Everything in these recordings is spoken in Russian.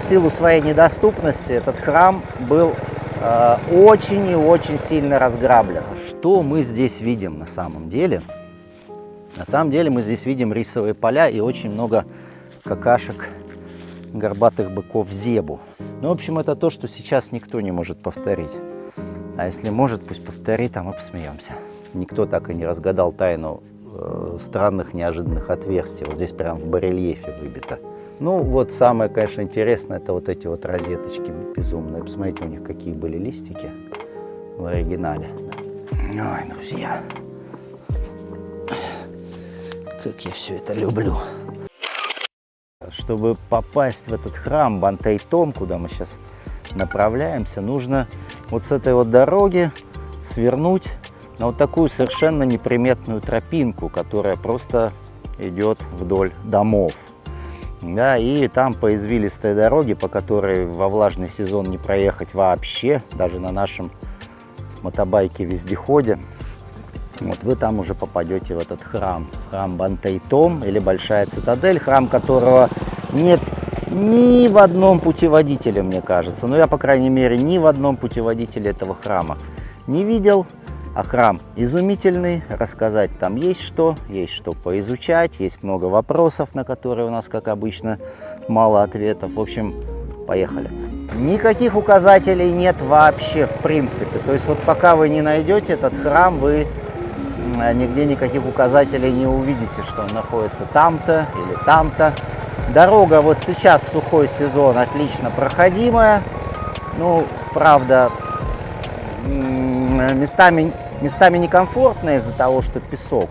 силу своей недоступности этот храм был очень и очень сильно разграблен. Что мы здесь видим на самом деле? На самом деле мы здесь видим рисовые поля и очень много какашек горбатых быков зебу. Ну, в общем, это то, что сейчас никто не может повторить. А если может, пусть повторит, а мы посмеемся. Никто так и не разгадал тайну странных неожиданных отверстий. Вот здесь прям в барельефе выбито. Ну, вот самое, конечно, интересное, это вот эти вот розеточки безумные. Посмотрите, у них какие были листики в оригинале. Ой, друзья, как я все это люблю. Чтобы попасть в этот храм Бантей-Том, куда мы сейчас направляемся, нужно вот с этой вот дороги свернуть на вот такую совершенно неприметную тропинку, которая просто идет вдоль домов. Да, и там по извилистой дороге, по которой во влажный сезон не проехать вообще, даже на нашем мотобайке-вездеходе, вот вы там уже попадете в этот храм. Храм Бантей-Том или Большая Цитадель, храм которого нет ни в одном путеводителе, мне кажется. Ну, я, по крайней мере, ни в одном путеводителе этого храма не видел. А храм изумительный, рассказать там есть что поизучать, есть много вопросов, на которые у нас, как обычно, мало ответов. В общем, поехали. Никаких указателей нет вообще, в принципе. То есть вот пока вы не найдете этот храм, вы нигде никаких указателей не увидите, что он находится там-то или там-то. Дорога вот сейчас в сухой сезон отлично проходимая. Ну, правда, местами некомфортно из-за того, что песок.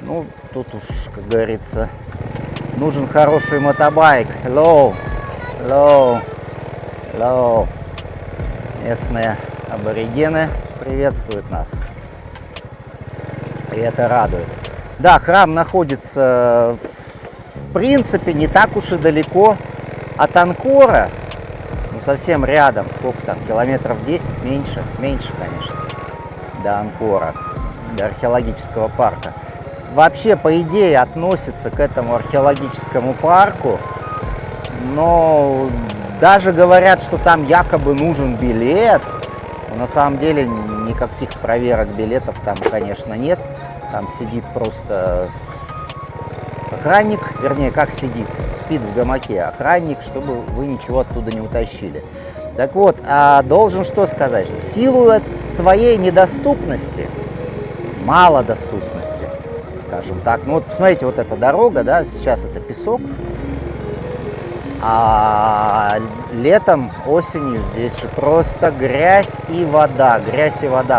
Ну, тут уж, как говорится, нужен хороший мотобайк. Hello, hello, hello. Местные аборигены приветствуют нас. И это радует. Да, храм находится, в принципе, не так уж и далеко от Анкора. Ну, совсем рядом. Сколько там? Километров 10? Меньше, конечно, до Анкора, до археологического парка. Вообще, по идее, относится к этому археологическому парку, но даже говорят, что там якобы нужен билет. Но на самом деле никаких проверок билетов там, конечно, нет. Там сидит просто охранник, вернее, как сидит, спит в гамаке охранник, чтобы вы ничего оттуда не утащили. Так вот, должен что сказать, что в силу своей недоступности, малодоступности, скажем так, ну вот посмотрите, вот эта дорога, да, сейчас это песок, а летом, осенью здесь же просто грязь и вода.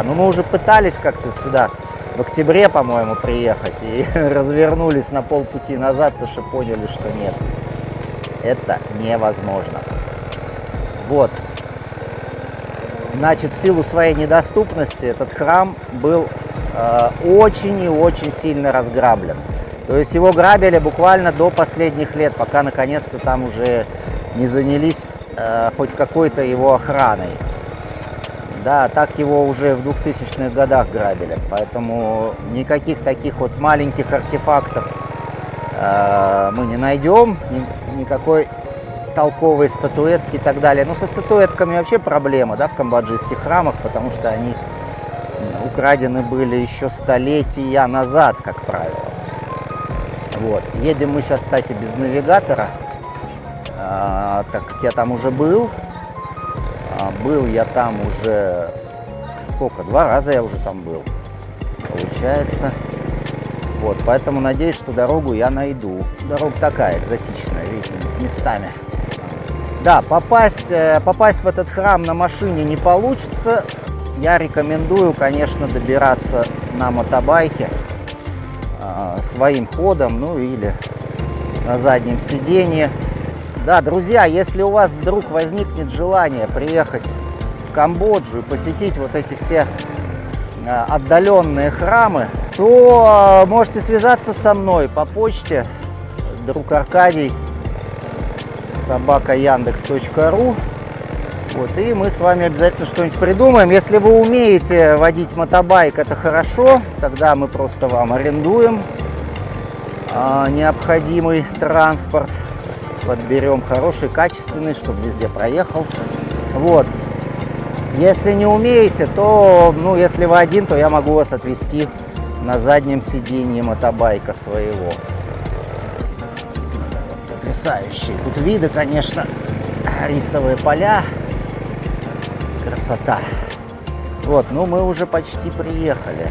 Ну, мы уже пытались как-то сюда в октябре, по-моему, приехать и развернулись на полпути назад, потому что поняли, что нет, это невозможно. Вот. Значит, в силу своей недоступности этот храм был очень и очень сильно разграблен. То есть его грабили буквально до последних лет, пока наконец-то там уже не занялись хоть какой-то его охраной. Да, так его уже в 2000-х годах грабили, поэтому никаких таких вот маленьких артефактов мы не найдем, никакой толковой статуэтки и так далее. Но со статуэтками вообще проблема, да, в камбоджийских храмах, потому что они украдены были еще столетия назад, как правило. Вот. Едем мы сейчас, кстати, без навигатора, так как я там уже был. Был я там уже, сколько, 2 раза я уже там был, получается. Вот, поэтому надеюсь, что дорогу я найду. Дорога такая, экзотичная, видите, местами. Да, попасть в этот храм на машине не получится. Я рекомендую, конечно, добираться на мотобайке своим ходом, ну или на заднем сиденье. Да, друзья, если у вас вдруг возникнет желание приехать в Камбоджу и посетить вот эти все отдаленные храмы, то можете связаться со мной по почте друг Аркадий @yandex.ru. Вот, и мы с вами обязательно что-нибудь придумаем. Если вы умеете водить мотобайк, это хорошо, тогда мы просто вам арендуем необходимый транспорт. подберем хороший, качественный, чтобы везде проехал. Вот. Если не умеете, то, ну, если вы один, то я могу вас отвезти на заднем сиденье мотобайка своего. Потрясающие тут виды, конечно, рисовые поля, красота. Вот, ну мы уже почти приехали.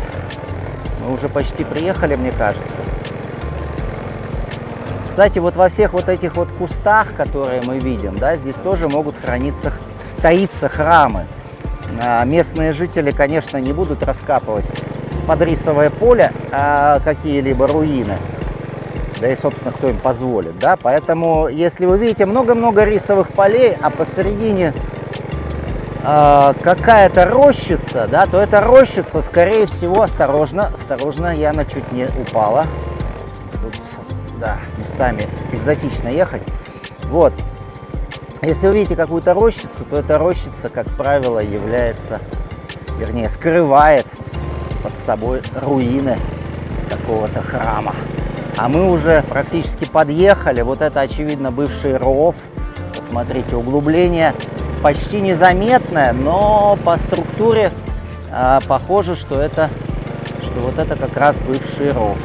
Мне кажется. Кстати, вот во всех вот этих вот кустах, которые мы видим, да, здесь тоже могут таиться храмы. Местные жители, конечно, не будут раскапывать под рисовое поле какие-либо руины. Да и, собственно, кто им позволит, да. Поэтому, если вы видите много-много рисовых полей, а посередине какая-то рощица, да, то эта рощица, скорее всего, осторожно, Яна чуть не упала. Тут, да, местами экзотично ехать. Вот. Если вы видите какую-то рощицу, то эта рощица, как правило, скрывает под собой руины какого-то храма. А мы уже практически подъехали. Вот это, очевидно, бывший ров. Посмотрите, углубление почти незаметное, но по структуре похоже, что вот это как раз бывший ров.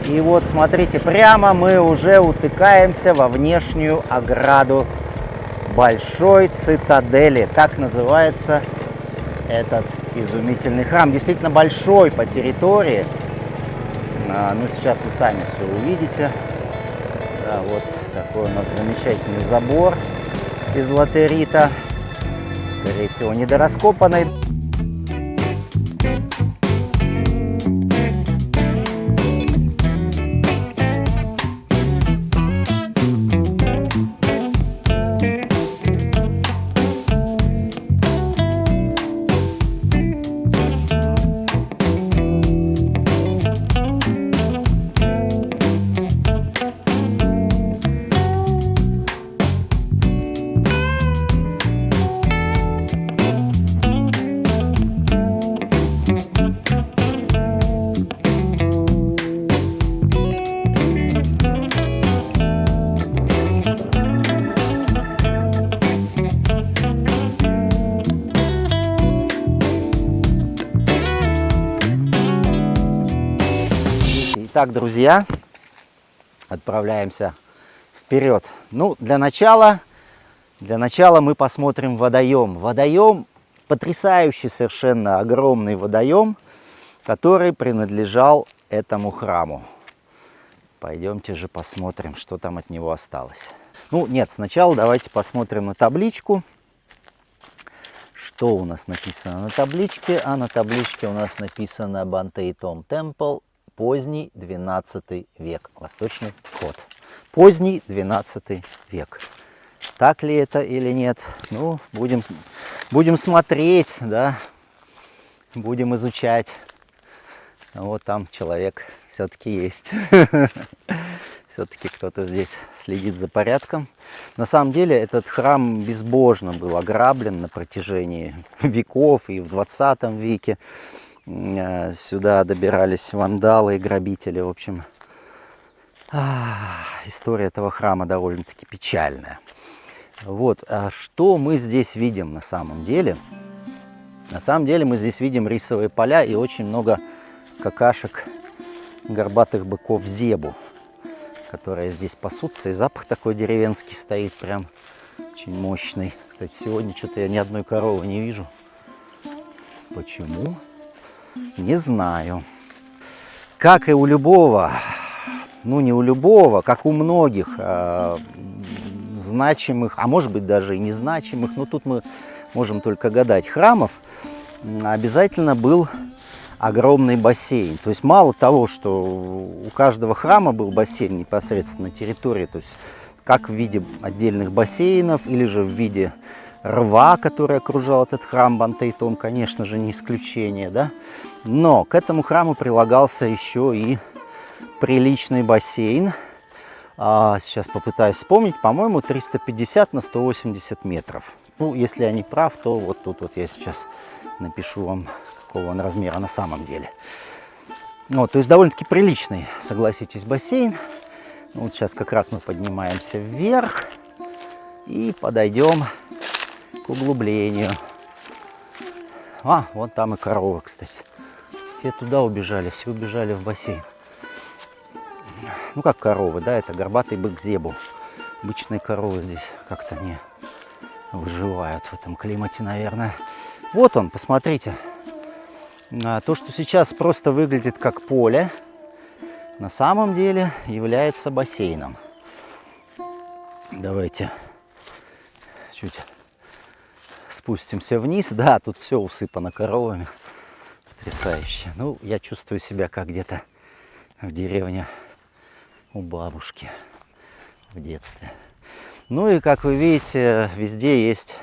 И вот, смотрите, прямо мы уже утыкаемся во внешнюю ограду большой цитадели. Так называется этот изумительный храм. Действительно большой по территории. Ну, сейчас вы сами все увидите. Да, вот такой у нас замечательный забор из латерита. Скорее всего, недораскопанный. Итак, друзья, отправляемся вперед. Ну, для начала мы посмотрим водоем. Водоем, потрясающий совершенно огромный водоем, который принадлежал этому храму. Пойдемте же посмотрим, что там от него осталось. Ну, нет, сначала давайте посмотрим на табличку. Что у нас написано на табличке? А на табличке у нас написано Бантейтом Темпл. Поздний 12 век. Восточный вход. Поздний 12 век. Так ли это или нет? Ну, будем смотреть, да. Будем изучать. Вот там человек все-таки есть. Все-таки кто-то здесь следит за порядком. На самом деле этот храм безбожно был ограблен на протяжении веков и в 20 веке. Сюда добирались вандалы и грабители. В общем, история этого храма довольно-таки печальная. Вот, а что мы здесь видим на самом деле? На самом деле мы здесь видим рисовые поля и очень много какашек горбатых быков зебу, которые здесь пасутся. И запах такой деревенский стоит, прям очень мощный. Кстати, сегодня что-то я ни одной коровы не вижу. Почему? Не знаю. Как и у любого, ну не у любого, как у многих значимых, а может быть даже и незначимых, но тут мы можем только гадать, храмов, обязательно был огромный бассейн. То есть мало того, что у каждого храма был бассейн непосредственно на территории, то есть как в виде отдельных бассейнов или же в виде рва, который окружал этот храм Бантейтом, конечно же, не исключение, да? Но к этому храму прилагался еще и приличный бассейн. Сейчас попытаюсь вспомнить, по-моему, 350 на 180 метров. Ну, если я не прав, то вот тут вот я сейчас напишу вам, какого он размера на самом деле. Вот, то есть довольно-таки приличный, согласитесь, бассейн. Вот сейчас как раз мы поднимаемся вверх и подойдем к углублению. А, вот там и коровы, кстати. Все туда убежали, все убежали в бассейн. Ну как коровы, да, это горбатый бык зебу. Обычные коровы здесь как-то не выживают в этом климате, наверное. Вот он, посмотрите. То, что сейчас просто выглядит как поле, на самом деле является бассейном. Давайте чуть спустимся вниз. Да, тут все усыпано коровами. Потрясающе. Ну, я чувствую себя как где-то в деревне у бабушки в детстве. Ну и, как вы видите, везде есть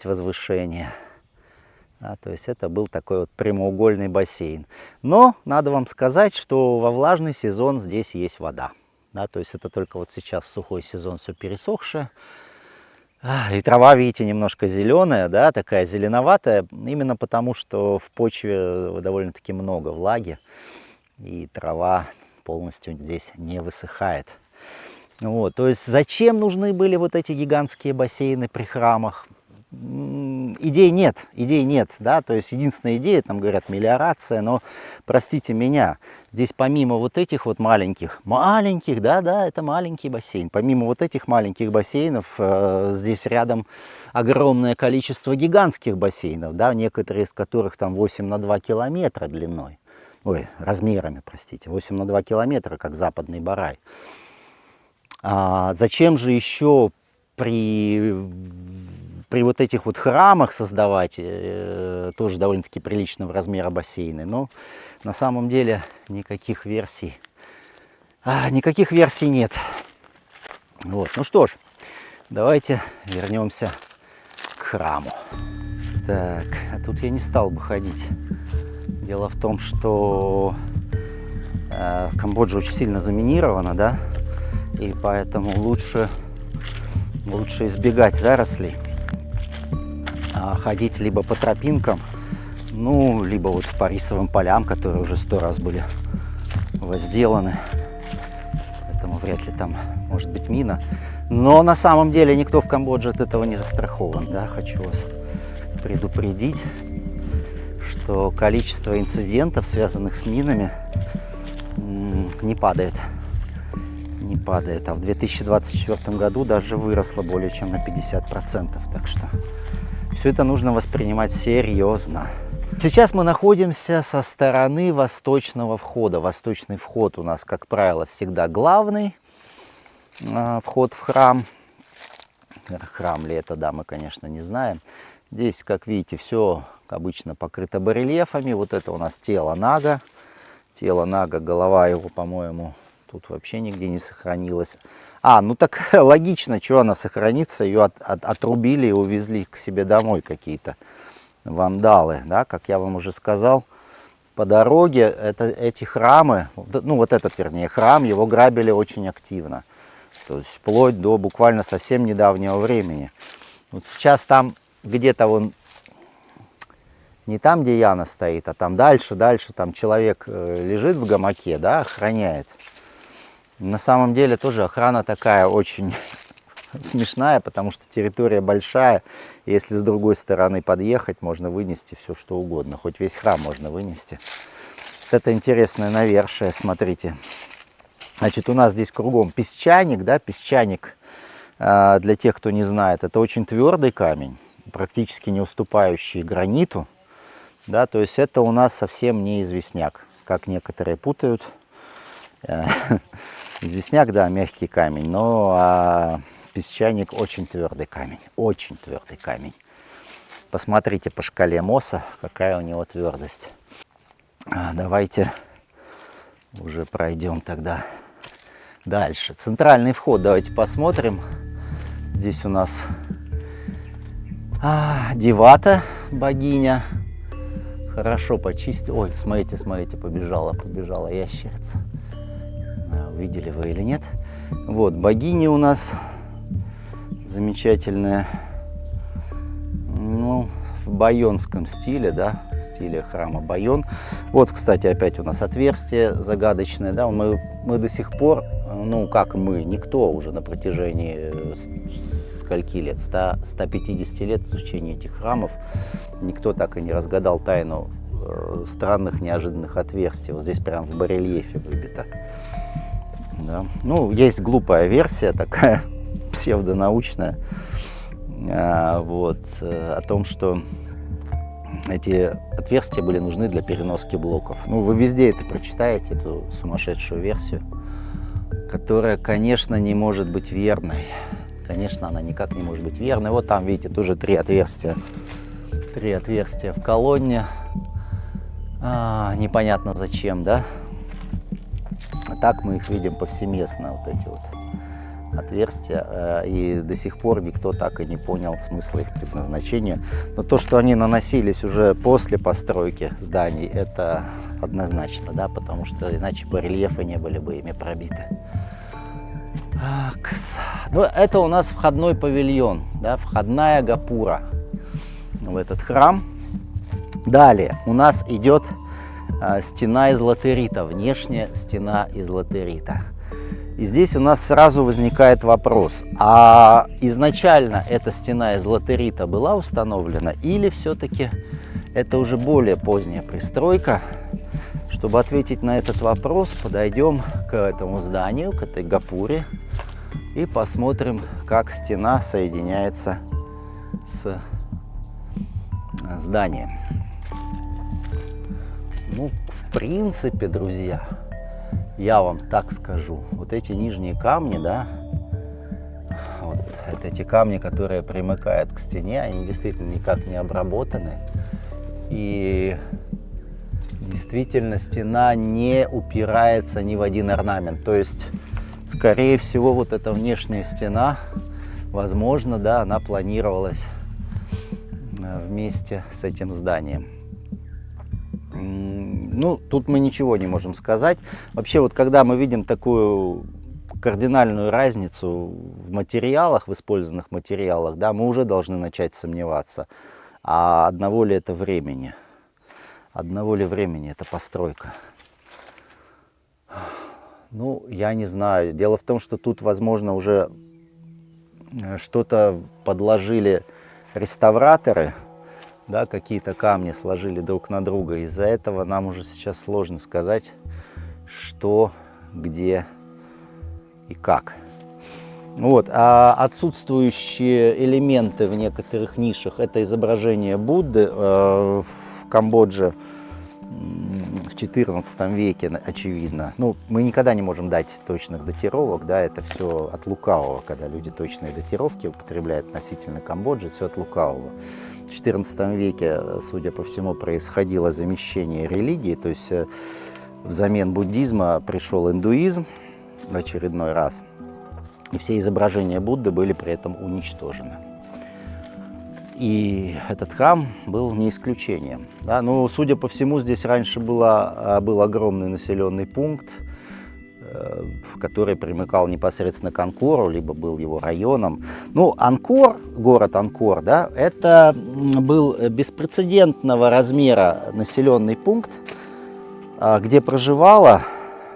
возвышение. Да, то есть это был такой вот прямоугольный бассейн. Но надо вам сказать, что во влажный сезон здесь есть вода. Да, то есть это только вот сейчас в сухой сезон все пересохшее. И трава, видите, немножко зеленая, да, такая зеленоватая, именно потому что в почве довольно-таки много влаги, и трава полностью здесь не высыхает. Вот, то есть зачем нужны были вот эти гигантские бассейны при храмах? Идей нет, да, то есть единственная идея, там говорят, мелиорация, но, простите меня, здесь помимо вот этих вот маленьких, да, это маленький бассейн, помимо вот этих маленьких бассейнов, здесь рядом огромное количество гигантских бассейнов, да, некоторые из которых там 8 на 2 километра длиной, размерами, простите, 8 на 2 километра, как Западный Барай. Зачем же еще при вот этих вот храмах создавать тоже довольно-таки приличного размера бассейны? Но на самом деле никаких версий нет. Вот. Ну что ж, давайте вернемся к храму. Так, а тут я не стал бы ходить. Дело в том, что Камбоджа очень сильно заминирована, да, и поэтому лучше избегать зарослей, ходить либо по тропинкам, ну, либо вот по рисовым полям, которые уже 100 раз были возделаны. Поэтому вряд ли там может быть мина. Но на самом деле никто в Камбодже от этого не застрахован, да, хочу вас предупредить, что количество инцидентов, связанных с минами, не падает. А в 2024 году даже выросло более чем на 50%. Так что все это нужно воспринимать серьезно. Сейчас мы находимся со стороны восточного входа. Восточный вход у нас, как правило, всегда главный вход в храм. Храм ли это, да, мы, конечно, не знаем. Здесь, как видите, все обычно покрыто барельефами. Вот это у нас тело Нага. Тело Нага, голова его, по-моему, тут вообще нигде не сохранилась. Ну так логично, что она сохранится. Ее отрубили и увезли к себе домой какие-то вандалы. Да? Как я вам уже сказал, по дороге эти храмы, ну вот этот, вернее, храм, его грабили очень активно. То есть вплоть до буквально совсем недавнего времени. Вот сейчас там где-то вон, не там, где Яна стоит, а там дальше, там человек лежит в гамаке, да, охраняет. На самом деле тоже охрана такая очень смешная, потому что территория большая. И если с другой стороны подъехать, можно вынести все, что угодно. Хоть весь храм можно вынести. Это интересное навершие, смотрите. Значит, у нас здесь кругом песчаник, да, песчаник, для тех, кто не знает, это очень твердый камень, практически не уступающий граниту. Да, то есть это у нас совсем не известняк, как некоторые путают. Известняк, да, мягкий камень, но песчаник очень твердый камень, очень твердый камень. Посмотрите по шкале Моса, какая у него твердость. Давайте уже пройдем тогда дальше. Центральный вход, давайте посмотрим. Здесь у нас Девата, богиня. Хорошо почистил. Ой, смотрите, побежала ящерица. Увидели вы или нет? Вот, богиня у нас замечательная, ну, в байонском стиле, да, в стиле храма Байон. Вот, кстати, опять у нас отверстие загадочное, да, мы до сих пор ну как мы, никто уже на протяжении скольки лет, 150 лет изучения этих храмов, никто так и не разгадал тайну странных неожиданных отверстий. Вот здесь прям в барельефе выбито. Да. Ну, есть глупая версия такая, псевдонаучная, вот, о том, что эти отверстия были нужны для переноски блоков. Ну, вы везде это прочитаете, эту сумасшедшую версию, которая, конечно, не может быть верной. Конечно, она никак не может быть верной. Вот там, видите, тоже три отверстия в колонне. Непонятно зачем, да? А так мы их видим повсеместно, вот эти вот отверстия, и до сих пор никто так и не понял смысла их предназначения. Но то, что они наносились уже после постройки зданий, это однозначно, да, потому что иначе барельефы не были бы ими пробиты. Так. Ну, это у нас входной павильон, да, входная гапура в этот храм. Далее у нас идет стена из латерита, внешняя стена из латерита. И здесь у нас сразу возникает вопрос, а изначально эта стена из латерита была установлена или все-таки это уже более поздняя пристройка? Чтобы ответить на этот вопрос, подойдем к этому зданию, к этой гапуре и посмотрим, как стена соединяется с зданием. Ну, в принципе, друзья, я вам так скажу, вот эти нижние камни, да, вот это эти камни, которые примыкают к стене, они действительно никак не обработаны. И действительно стена не упирается ни в один орнамент. То есть, скорее всего, вот эта внешняя стена, возможно, да, она планировалась вместе с этим зданием. Ну, тут мы ничего не можем сказать. Вообще, вот когда мы видим такую кардинальную разницу в материалах, в использованных материалах, да, мы уже должны начать сомневаться, а одного ли это времени? Одного ли времени эта постройка? Ну, я не знаю. Дело в том, что тут, возможно, уже что-то подложили реставраторы, да, какие-то камни сложили друг на друга. Из-за этого нам уже сейчас сложно сказать, что, где и как. Вот. А отсутствующие элементы в некоторых нишах — это изображение Будды в Камбодже в XIV веке, очевидно. Ну, мы никогда не можем дать точных датировок, да, это все от лукавого, когда люди точные датировки употребляют относительно Камбоджи, все от лукавого. В XIV веке, судя по всему, происходило замещение религии, то есть взамен буддизма пришел индуизм в очередной раз, и все изображения Будды были при этом уничтожены. И этот храм был не исключением. Да? Но, судя по всему, здесь раньше был огромный населенный пункт, который примыкал непосредственно к Анкору, либо был его районом. Ну, Анкор, город Анкор, да, это был беспрецедентного размера населенный пункт, где проживало,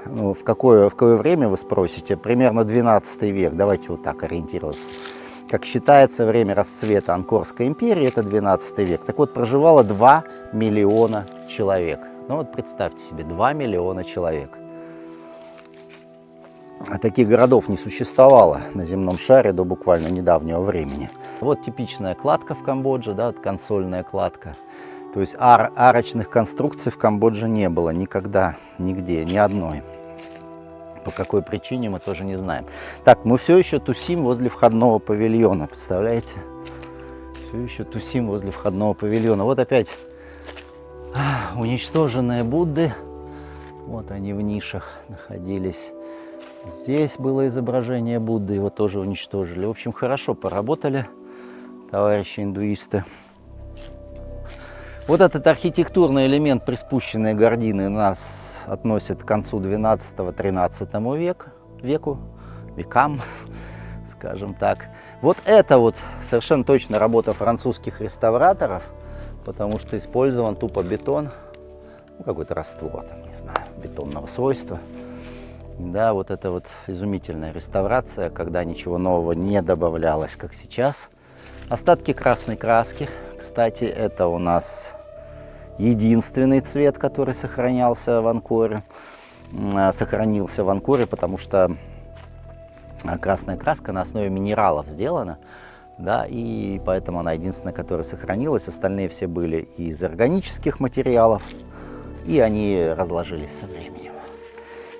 ну, в какое время, вы спросите, примерно 12 век, давайте вот так ориентироваться. Как считается, время расцвета Анкорской империи – это 12 век. Так вот, проживало 2 миллиона человек. Ну вот представьте себе, 2 миллиона человек. Таких городов не существовало на земном шаре до буквально недавнего времени. Вот типичная кладка в Камбодже, да, консольная кладка. То есть арочных конструкций в Камбодже не было никогда, нигде, ни одной. По какой причине, мы тоже не знаем. Так, мы все еще тусим возле входного павильона, представляете? Все еще тусим возле входного павильона. Вот опять уничтоженные Будды. Вот они в нишах находились. Здесь было изображение Будды, его тоже уничтожили. В общем, хорошо поработали товарищи индуисты. Вот этот архитектурный элемент, приспущенные гардины, нас относит к концу XII-XIII векам, скажем так. Вот это вот совершенно точно работа французских реставраторов, потому что использован тупо бетон, ну, какой-то раствор, там, не знаю, бетонного свойства. Да, вот это вот изумительная реставрация, когда ничего нового не добавлялось, как сейчас. Остатки красной краски. Кстати, это у нас единственный цвет, который сохранился в Анкоре. Сохранился в Анкоре, потому что красная краска на основе минералов сделана. Да, и поэтому она единственная, которая сохранилась. Остальные все были из органических материалов, и они разложились со временем.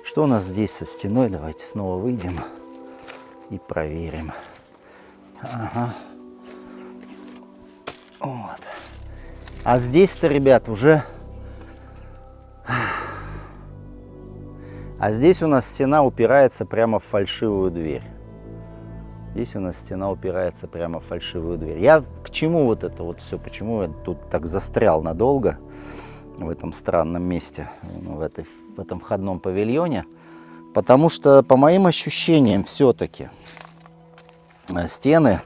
Что у нас здесь со стеной? Давайте снова выйдем и проверим. Ага. Вот. А здесь-то, ребят, уже... А здесь у нас стена упирается прямо в фальшивую дверь. Здесь у нас стена упирается прямо в фальшивую дверь. Я к чему вот это вот все? Почему я тут так застрял надолго в этом странном месте, в этом входном павильоне? Потому что, по моим ощущениям, все-таки стены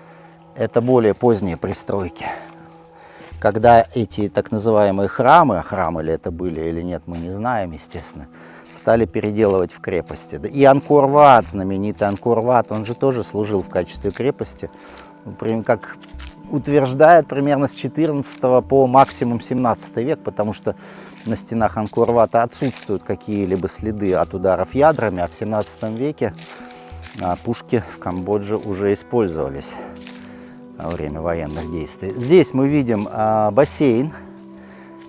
– это более поздние пристройки. Когда эти так называемые храмы, храмы ли это были или нет, мы не знаем, естественно, стали переделывать в крепости. И Анкор-Ват, знаменитый Анкор-Ват, он же тоже служил в качестве крепости, как утверждает, примерно с 14 по максимум 17 век, потому что на стенах Анкор-Вата отсутствуют какие-либо следы от ударов ядрами, а в 17 веке пушки в Камбодже уже использовались во время военных действий. Здесь мы видим бассейн,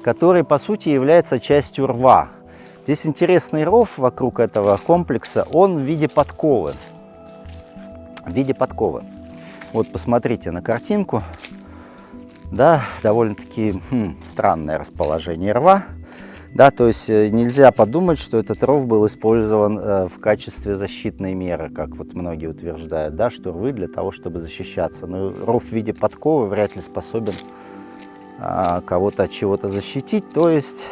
который по сути является частью рва. Здесь интересный ров вокруг этого комплекса, он в виде подковы. В виде подковы. Вот посмотрите на картинку. Да, довольно-таки странное расположение рва. Да, то есть нельзя подумать, что этот ров был использован в качестве защитной меры, как вот многие утверждают, да, что рвы для того, чтобы защищаться. Но ров в виде подковы вряд ли способен кого-то от чего-то защитить. То есть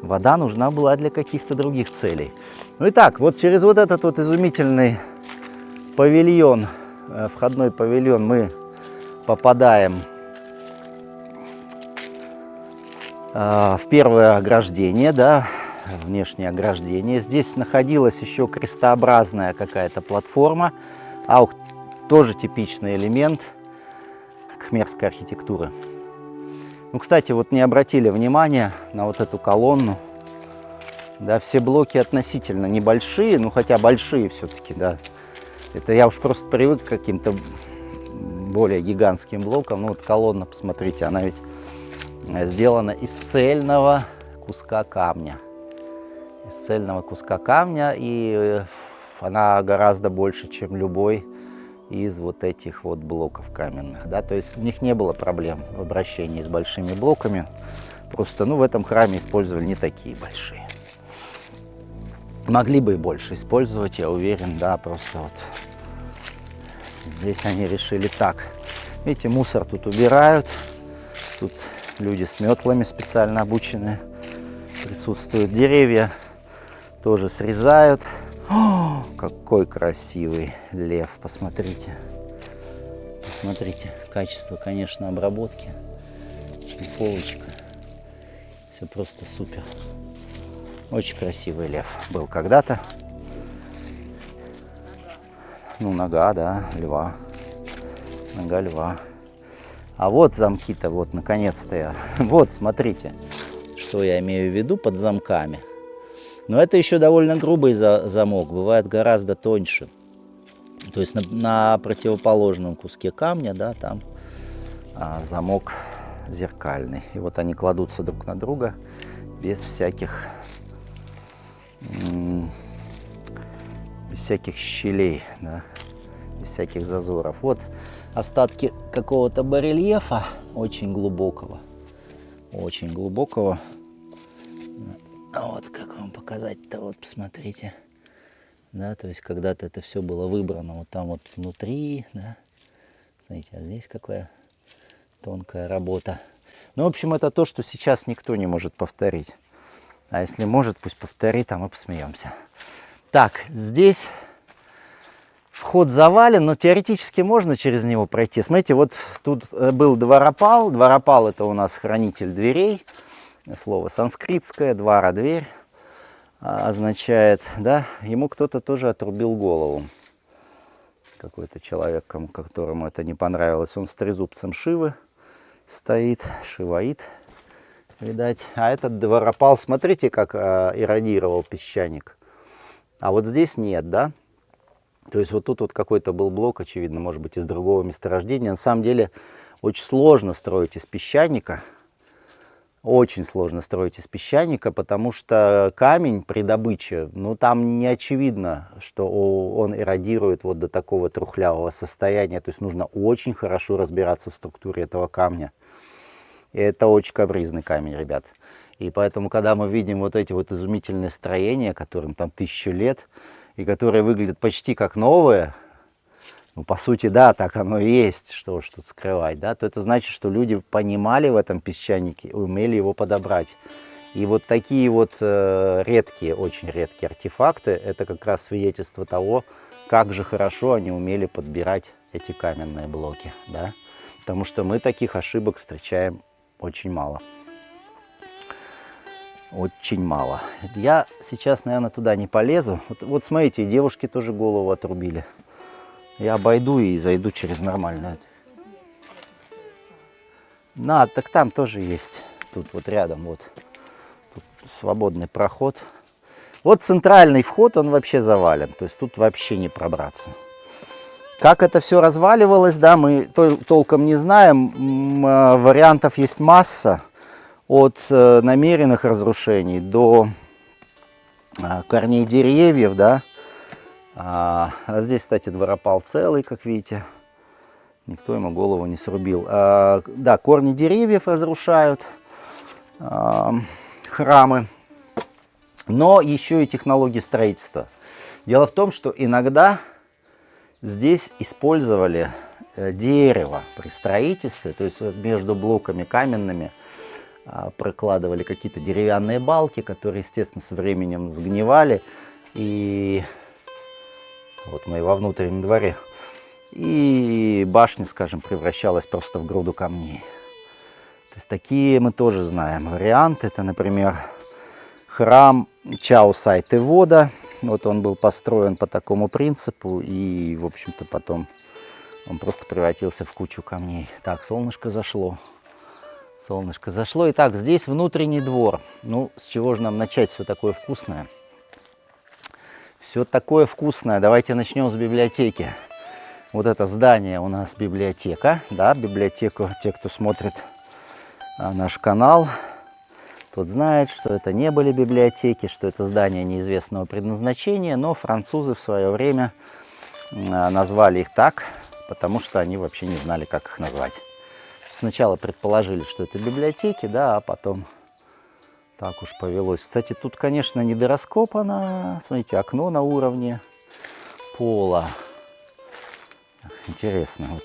вода нужна была для каких-то других целей. Ну и так, вот через вот этот вот изумительный павильон, входной павильон, мы попадаем в первое ограждение, да, внешнее ограждение. Здесь находилась еще крестообразная какая-то платформа, тоже типичный элемент кхмерской архитектуры. Ну, кстати, вот не обратили внимания на вот эту колонну. Да, все блоки относительно небольшие, ну хотя большие все-таки, да. Это я уж просто привык к каким-то более гигантским блокам. Ну вот колонна, посмотрите, она ведь сделана из цельного куска камня. Из цельного куска камня, и она гораздо больше, чем любой из вот этих вот блоков каменных. Да? То есть у них не было проблем в обращении с большими блоками. Просто, ну, в этом храме использовали не такие большие. Могли бы и больше использовать, я уверен, да, просто вот здесь они решили так. Видите, мусор тут убирают, тут люди с метлами специально обученные присутствуют. Деревья тоже срезают. О, какой красивый лев, посмотрите. Посмотрите, качество, конечно, обработки, шлифовочка. Все просто супер. Очень красивый лев был когда-то. Ну, нога, да, льва. Нога льва. А вот замки-то, вот, наконец-то я. Вот, смотрите, что я имею в виду под замками. Но это еще довольно грубый замок, бывает гораздо тоньше. То есть на противоположном куске камня, да, там замок зеркальный. И вот они кладутся друг на друга без всяких щелей, да, без всяких зазоров. Вот остатки какого-то барельефа очень глубокого. Очень глубокого. Вот как вам показать-то, вот посмотрите. Да, то есть когда-то это все было выбрано вот там вот внутри, да. Смотрите, а здесь какая тонкая работа. Ну, в общем, это то, что сейчас никто не может повторить. А если может, пусть повторит, а мы посмеемся. Так, здесь вход завален, но теоретически можно через него пройти. Смотрите, вот тут был дворопал. Дворопал — это у нас хранитель дверей. Слово санскритское, двора — дверь. означает, да, ему кто-то тоже отрубил голову. Какой-то человек, которому это не понравилось. Он с трезубцем Шивы стоит, шиваит, видать. А этот Дворопал, смотрите, как эродировал песчаник. А вот здесь нет, да? То есть вот тут вот какой-то был блок, очевидно, может быть, из другого месторождения. На самом деле очень сложно строить из песчаника. Очень сложно строить из песчаника, потому что камень при добыче, ну там не очевидно, что он эродирует вот до такого трухлявого состояния. То есть нужно очень хорошо разбираться в структуре этого камня. И это очень капризный камень, ребят. И поэтому, когда мы видим вот эти вот изумительные строения, которым там 1000 лет, и которые выглядят почти как новые, ну, по сути, да, так оно и есть, что уж тут скрывать, да, то это значит, что люди понимали в этом песчанике и умели его подобрать. И вот такие вот редкие, очень редкие артефакты, это как раз свидетельство того, как же хорошо они умели подбирать эти каменные блоки, да, потому что мы таких ошибок встречаем очень мало. Очень мало. Я сейчас, наверное, туда не полезу. Вот смотрите, девушки тоже голову отрубили. Я обойду и зайду через нормальную. Так там тоже есть. Тут вот рядом вот. Тут свободный проход. Вот центральный вход, он вообще завален. То есть тут вообще не пробраться. Как это все разваливалось, да, мы толком не знаем. Вариантов есть масса. От намеренных разрушений до корней деревьев, да. А здесь, кстати, Дворопал целый, как видите. Никто ему голову не срубил. Да, корни деревьев разрушают храмы, но еще и технологии строительства. Дело в том, что иногда здесь использовали дерево при строительстве, то есть между блоками каменными прокладывали какие-то деревянные балки, которые, естественно, со временем сгнивали. И вот мы во внутреннем дворе. И башня, скажем, превращалась просто в груду камней. То есть такие мы тоже знаем варианты. Это, например, храм Чао Сай Тевода. Вот он был построен по такому принципу. И, в общем-то, потом он просто превратился в кучу камней. Так, солнышко зашло. Солнышко зашло. Итак, здесь внутренний двор. Ну, с чего же нам начать? Все такое вкусное. Все такое вкусное. Давайте начнем с библиотеки. Вот это здание у нас библиотека. Да, библиотека, те, кто смотрит наш канал, тот знает, что это не были библиотеки, что это здание неизвестного предназначения, но французы в свое время назвали их так, потому что они вообще не знали, как их назвать. Сначала предположили, что это библиотеки, да, а потом так уж повелось. Кстати, тут, конечно, недораскопано. Смотрите, окно на уровне пола. Интересно. Вот.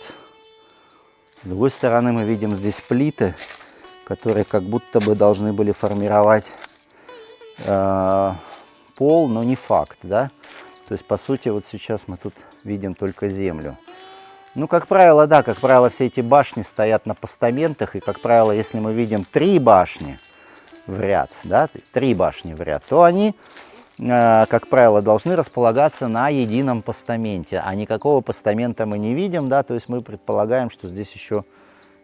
С другой стороны, мы видим здесь плиты, которые как будто бы должны были формировать пол, но не факт, да. То есть, по сути, вот сейчас мы тут видим только землю. Ну, как правило, да, как правило, все эти башни стоят на постаментах, и, как правило, если мы видим 3 башни в ряд, да, 3 башни в ряд, то они, как правило, должны располагаться на едином постаменте, а никакого постамента мы не видим, да, то есть мы предполагаем, что здесь еще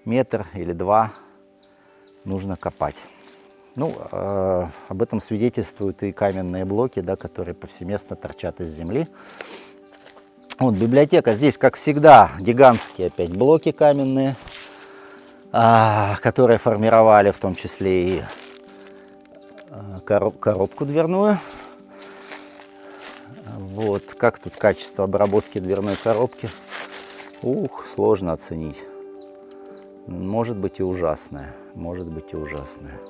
метр или 2 нужно копать. Ну, об этом свидетельствуют и каменные блоки, да, которые повсеместно торчат из земли. Вот библиотека. Здесь, как всегда, гигантские опять блоки каменные, которые формировали в том числе и коробку дверную. Вот. Как тут качество обработки дверной коробки? Сложно оценить. Может быть и ужасное. Может быть и ужасное.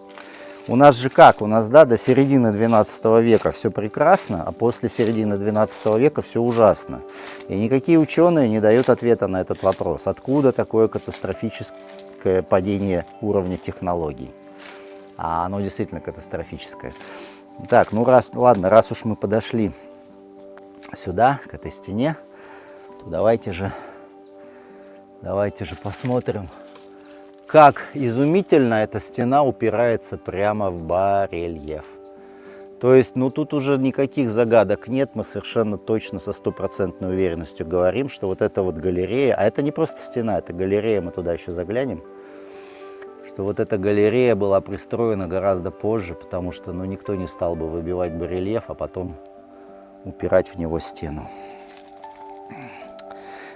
У нас же как? У нас, да, до середины 12 века все прекрасно, а после середины 12 века все ужасно. И никакие ученые не дают ответа на этот вопрос. Откуда такое катастрофическое падение уровня технологий? А оно действительно катастрофическое. Так, ну ладно, раз уж мы подошли сюда, к этой стене, то давайте же посмотрим, как изумительно эта стена упирается прямо в барельеф. То есть, ну тут уже никаких загадок нет, мы совершенно точно со стопроцентной уверенностью говорим, что вот эта вот галерея, а это не просто стена, это галерея, мы туда еще заглянем, что вот эта галерея была пристроена гораздо позже, потому что ну, никто не стал бы выбивать барельеф, а потом упирать в него стену.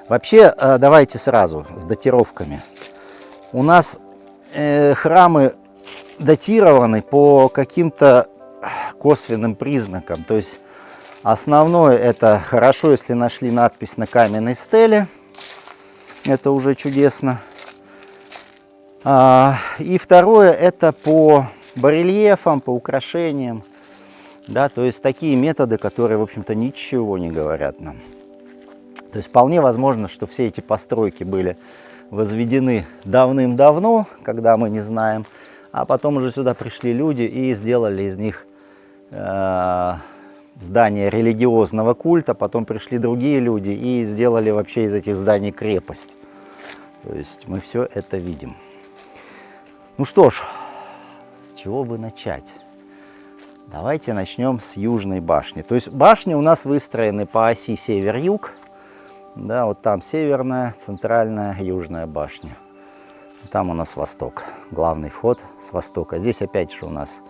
Вообще, давайте сразу с датировками. У нас храмы датированы по каким-то косвенным признакам. То есть основное — это хорошо, если нашли надпись на каменной стеле. Это уже чудесно. И второе — это по барельефам, по украшениям. Да, то есть такие методы, которые, в общем-то, ничего не говорят нам. То есть вполне возможно, что все эти постройки были возведены давным-давно, когда мы не знаем, а потом уже сюда пришли люди и сделали из них здание религиозного культа, потом пришли другие люди и сделали вообще из этих зданий крепость. То есть мы все это видим. Ну что ж, с чего бы начать? Давайте начнем с южной башни. То есть башни у нас выстроены по оси север-юг. Да, вот там северная, центральная, южная башня. Там у нас восток, главный вход с востока. Здесь опять же у нас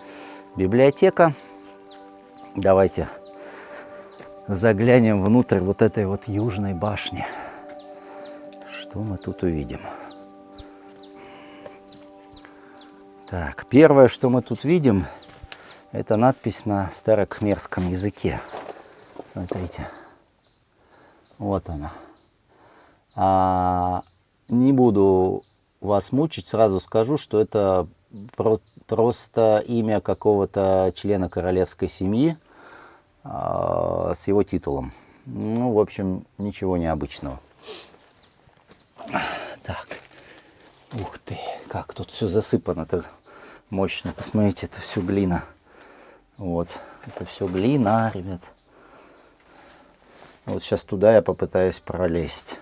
библиотека. Давайте заглянем внутрь вот этой вот южной башни. Что мы тут увидим? Так, первое, что мы тут видим, это надпись на старокхмерском языке. Смотрите. Вот она. Не буду вас мучить, сразу скажу, что это просто имя какого-то члена королевской семьи с его титулом. Ну, в общем, ничего необычного. Так. Ух ты, как тут все засыпано-то мощно. Посмотрите, это все глина. Вот, это все глина, ребят. Вот сейчас туда я попытаюсь пролезть.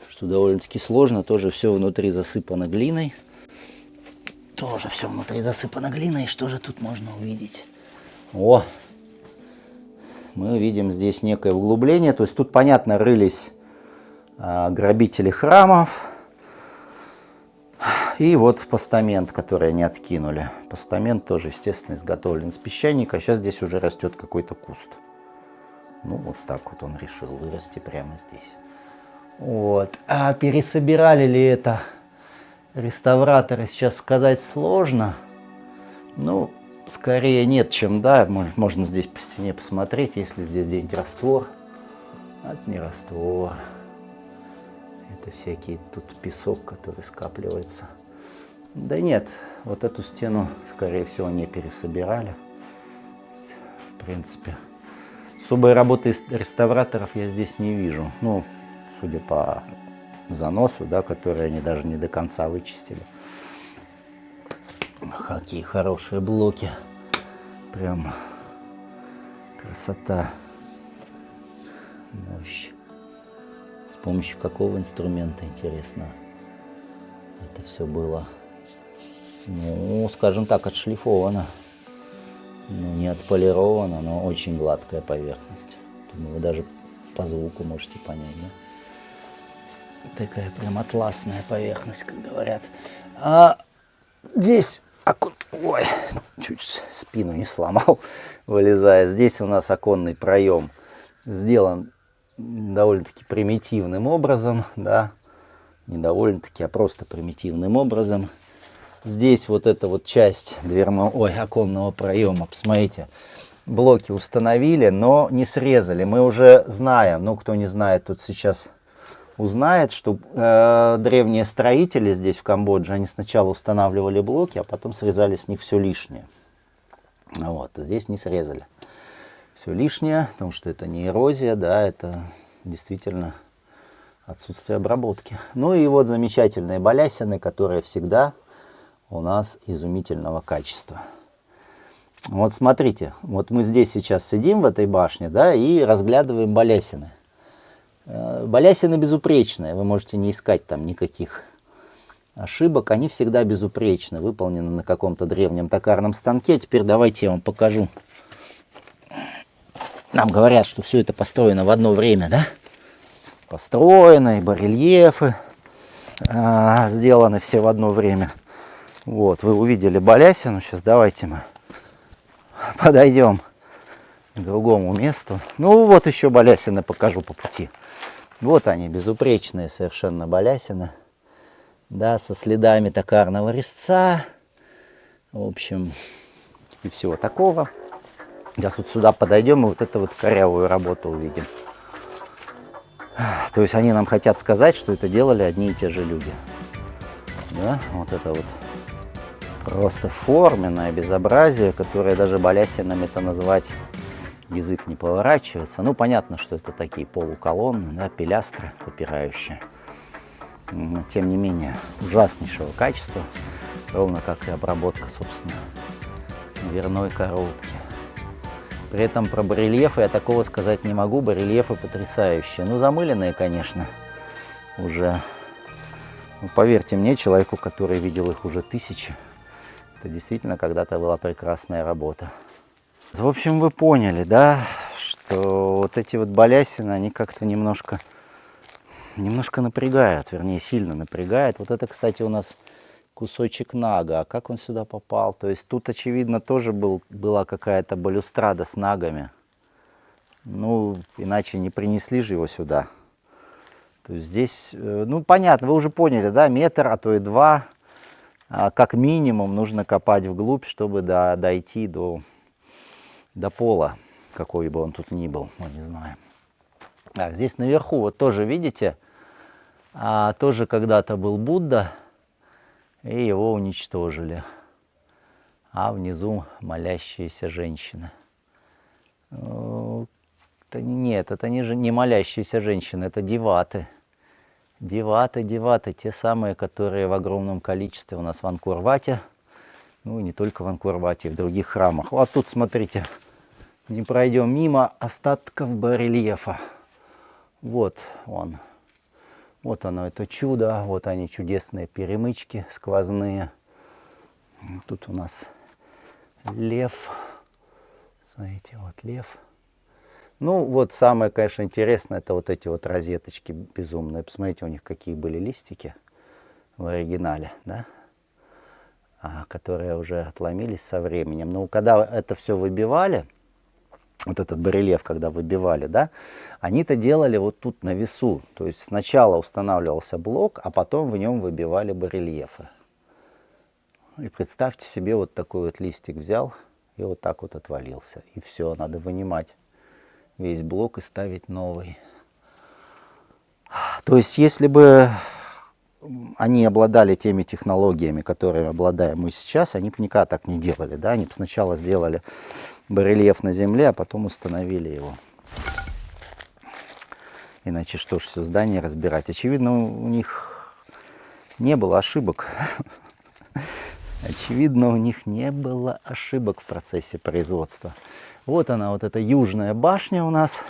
Что довольно-таки сложно. Тоже все внутри засыпано глиной. Тоже все внутри засыпано глиной. Что же тут можно увидеть? О! Мы видим здесь некое углубление. То есть тут, понятно, рылись грабители храмов. И вот постамент, который они откинули. Постамент тоже, естественно, изготовлен из песчаника. Сейчас здесь уже растет какой-то куст. Ну, вот так вот он решил вырасти прямо здесь. Вот. А пересобирали ли это реставраторы, сейчас сказать сложно. Ну, скорее нет, чем да. Можно здесь по стене посмотреть, если здесь где-нибудь раствор. Это не раствор. Это всякий тут песок, который скапливается. Да нет, вот эту стену, скорее всего, не пересобирали. В принципе, особой работы реставраторов я здесь не вижу. Ну, судя по заносу, да, который они даже не до конца вычистили. Какие хорошие блоки. Прям красота. Мощь. С помощью какого инструмента, интересно, это все было? Ну, скажем так, отшлифовано. Ну, не отполировано, но очень гладкая поверхность. Думаю, вы даже по звуку можете понять, да? Такая прям атласная поверхность, как говорят. А здесь... Ой, чуть спину не сломал, вылезая. Здесь у нас оконный проем сделан довольно-таки примитивным образом, да, не довольно-таки, а просто примитивным образом. Здесь вот эта вот часть оконного проема, посмотрите, блоки установили, но не срезали. Мы уже знаем, ну кто не знает, тут сейчас узнает, что древние строители здесь в Камбодже, они сначала устанавливали блоки, а потом срезали с них все лишнее. Вот, а здесь не срезали все лишнее, потому что это не эрозия, да, это действительно отсутствие обработки. Ну и вот замечательные балясины, которые всегда у нас изумительного качества. Вот смотрите, вот мы здесь сейчас сидим в этой башне, да, и разглядываем балясины. Балясины безупречные, вы можете не искать там никаких ошибок, они всегда безупречны, выполнены на каком-то древнем токарном станке. Теперь давайте я вам покажу Нам говорят, что все это построено в одно время, да? Построено, и барельефы сделаны все в одно время. Вот, вы увидели балясину. Сейчас давайте мы подойдем к другому месту. Ну, вот еще балясины покажу по пути. Вот они, безупречные совершенно балясины. Да, со следами токарного резца. В общем, и всего такого. Сейчас вот сюда подойдем и вот эту вот корявую работу увидим. То есть они нам хотят сказать, что это делали одни и те же люди. Да, вот это вот просто форменное безобразие, которое даже балясинами-то назвать язык не поворачивается. Ну, понятно, что это такие полуколонны, да, пилястры выпирающие. Но, тем не менее, ужаснейшего качества, ровно как и обработка, собственно, дверной коробки. При этом про барельефы я такого сказать не могу. Барельефы потрясающие. Ну, замыленные, конечно, уже. Ну, поверьте мне, человеку, который видел их уже тысячи, это действительно когда-то была прекрасная работа. В общем, вы поняли, да, что вот эти вот балясины, они как-то немножко напрягают, вернее, сильно напрягают. Вот это, кстати, у нас кусочек нага. А как он сюда попал? То есть тут, очевидно, тоже была какая-то балюстрада с нагами. Ну, иначе не принесли же его сюда. То есть здесь, ну, понятно, вы уже поняли, да, метр, а то и два, как минимум, нужно копать вглубь, чтобы дойти до пола, какой бы он тут ни был, ну, не знаю. Так, здесь наверху вот тоже, видите, тоже когда-то был Будда, и его уничтожили. А внизу молящиеся женщины. Нет, это не молящиеся женщины, это деваты. Деваты, те самые, которые в огромном количестве у нас в Ангкор-Вате. Ну и не только в Ангкор-Вате, и в других храмах. Вот тут, смотрите, не пройдем мимо остатков барельефа. Вот он. Вот оно, это чудо. Вот они, чудесные перемычки сквозные. Тут у нас лев. Смотрите, вот лев. Ну, вот самое, конечно, интересное, это вот эти вот розеточки безумные. Посмотрите, у них какие были листики в оригинале, да? Которые уже отломились со временем. Но когда это все выбивали, вот этот барельеф, когда выбивали, да, они-то делали вот тут на весу. То есть сначала устанавливался блок, а потом в нем выбивали барельефы. И представьте себе, вот такой вот листик взял и вот так вот отвалился. И все, надо вынимать весь блок и ставить новый. То есть если бы они обладали теми технологиями, которыми обладаем мы сейчас, они бы никогда так не делали. Да? Они бы сначала сделали барельеф на земле, а потом установили его. Иначе что ж, все здание разбирать. Очевидно, у них не было ошибок. Очевидно, у них не было ошибок в процессе производства. Вот она, вот эта южная башня у нас.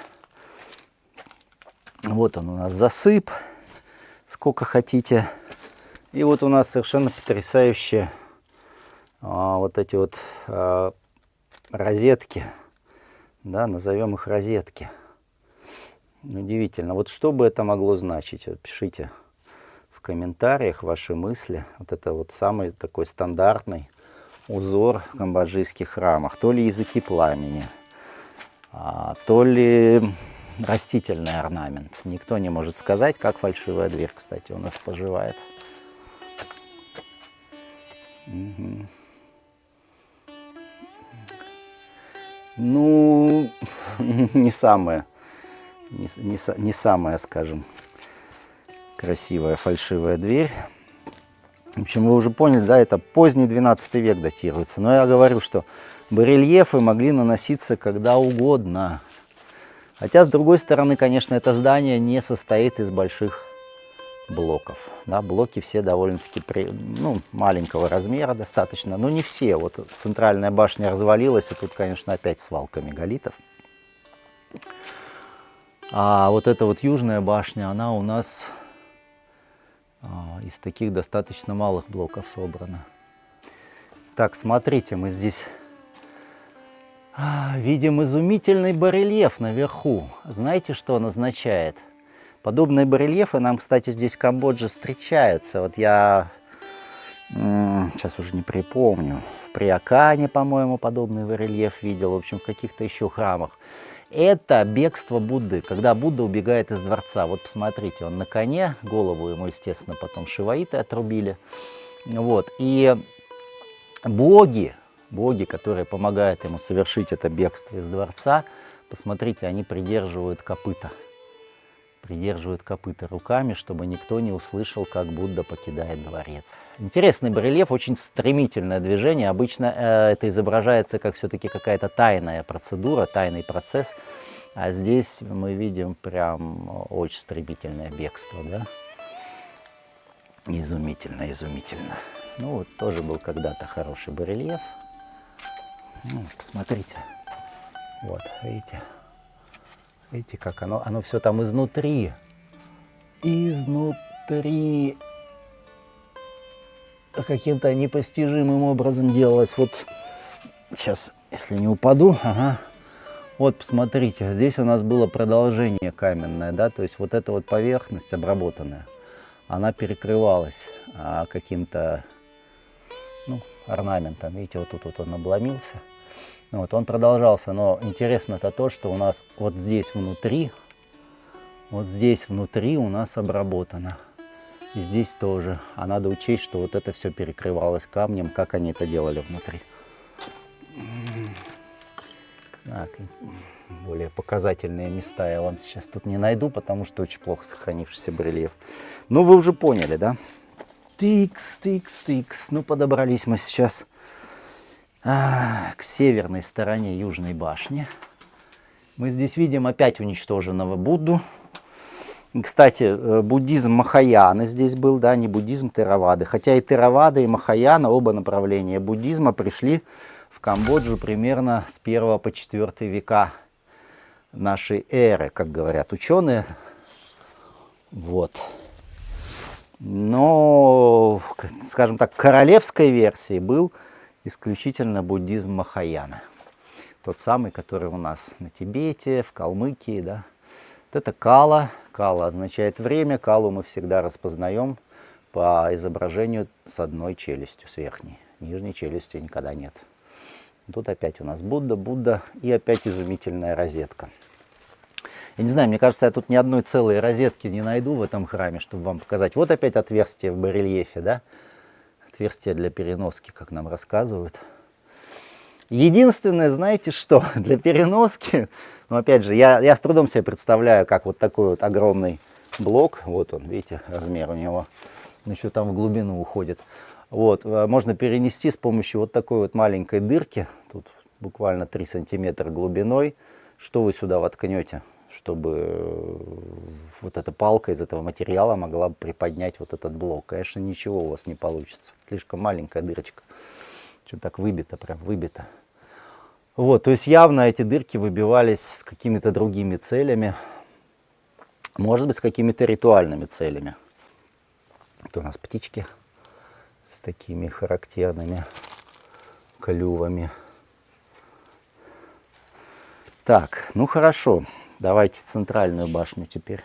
Вот он у нас засып, сколько хотите. И вот у нас совершенно потрясающие вот эти вот розетки. Да, назовем их розетки. Удивительно. Вот что бы это могло значить? Вот пишите в комментариях ваши мысли. Вот это вот самый такой стандартный узор в камбоджийских храмах. То ли языки пламени, то ли растительный орнамент. Никто не может сказать, как фальшивая дверь, кстати, у нас поживает. Угу. Ну, не самая, скажем, красивая фальшивая дверь. В общем, вы уже поняли, да, это поздний 12 век датируется. Но я говорю, что барельефы могли наноситься когда угодно. Хотя, с другой стороны, конечно, это здание не состоит из больших блоков. Да, блоки все довольно-таки маленького размера достаточно, но не все. Вот центральная башня развалилась, и тут, конечно, опять свалка мегалитов. А вот эта вот южная башня, она у нас из таких достаточно малых блоков собрана. Так, смотрите, мы здесь Видим изумительный барельеф наверху. Знаете, что он означает? Подобные барельефы нам, кстати, здесь в Камбодже встречаются. Вот я сейчас уже не припомню. В Приакане, по-моему, подобный барельеф видел. В общем, в каких-то еще храмах. Это бегство Будды, когда Будда убегает из дворца. Вот посмотрите, он на коне, голову ему, естественно, потом шиваиты отрубили. Вот. И боги, которые помогают ему совершить это бегство из дворца, посмотрите, они придерживают копыта руками, чтобы никто не услышал, как Будда покидает дворец. Интересный барельеф, очень стремительное движение. Обычно это изображается как все-таки какая-то тайная процедура, тайный процесс. А здесь мы видим прям очень стремительное бегство, да? Изумительно, изумительно. Ну вот тоже был когда-то хороший барельеф. Ну, посмотрите. Вот, видите? Видите, как оно все там изнутри. Изнутри каким-то непостижимым образом делалось. Вот сейчас, если не упаду, ага. Вот, посмотрите, здесь у нас было продолжение каменное, да, то есть вот эта вот поверхность обработанная, она перекрывалась каким-то, ну, орнаментом. Видите, вот тут вот он обломился. Вот, он продолжался, но интересно-то то, что у нас вот здесь внутри у нас обработано. И здесь тоже. А надо учесть, что вот это все перекрывалось камнем, как они это делали внутри. Так, более показательные места я вам сейчас тут не найду, потому что очень плохо сохранившийся барельеф. Ну, вы уже поняли, да? Тикс. Ну, подобрались мы сейчас к северной стороне Южной башни. Мы здесь видим опять уничтоженного Будду. И, кстати, буддизм Махаяны здесь был, да, не буддизм Теравады. Хотя и Теравада, и Махаяна, оба направления буддизма, пришли в Камбоджу примерно с 1 по 4 века нашей эры, как говорят ученые. Вот. Но, скажем так, королевской версией был исключительно буддизм Махаяна. Тот самый, который у нас на Тибете, в Калмыкии, да. Вот это кала. Кала означает время. Калу мы всегда распознаем по изображению с одной челюстью, с верхней. Нижней челюсти никогда нет. Тут опять у нас Будда и опять изумительная розетка. Я не знаю, мне кажется, я тут ни одной целой розетки не найду в этом храме, чтобы вам показать. Вот опять отверстие в барельефе, да? Отверстие для переноски, как нам рассказывают. Единственное, знаете что, для переноски, ну опять же, я с трудом себе представляю, как вот такой вот огромный блок, вот он, видите, размер у него, еще там в глубину уходит. Вот, можно перенести с помощью вот такой вот маленькой дырки, тут буквально 3 сантиметра глубиной. Что вы сюда воткнете, чтобы вот эта палка из этого материала могла бы приподнять вот этот блок? Конечно, ничего у вас не получится, слишком маленькая дырочка. Что так выбито, прям выбито. Вот, то есть явно эти дырки выбивались с какими-то другими целями, может быть, с какими-то ритуальными целями. Это у нас птички с такими характерными клювами. Так, ну хорошо, давайте центральную башню теперь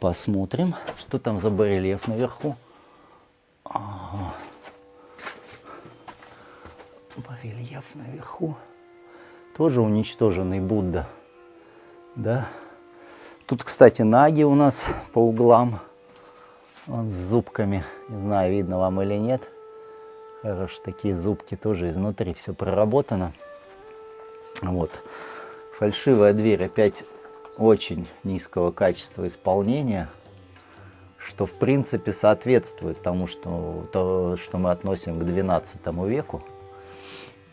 посмотрим, что там за барельеф наверху. Ага. Барельеф наверху. Тоже уничтоженный Будда. Да. Тут, кстати, наги у нас по углам. Он с зубками. Не знаю, видно вам или нет. Хорошие такие зубки, тоже изнутри все проработано. Вот. Фальшивая дверь опять очень низкого качества исполнения, что в принципе соответствует тому, что мы относим к XII веку.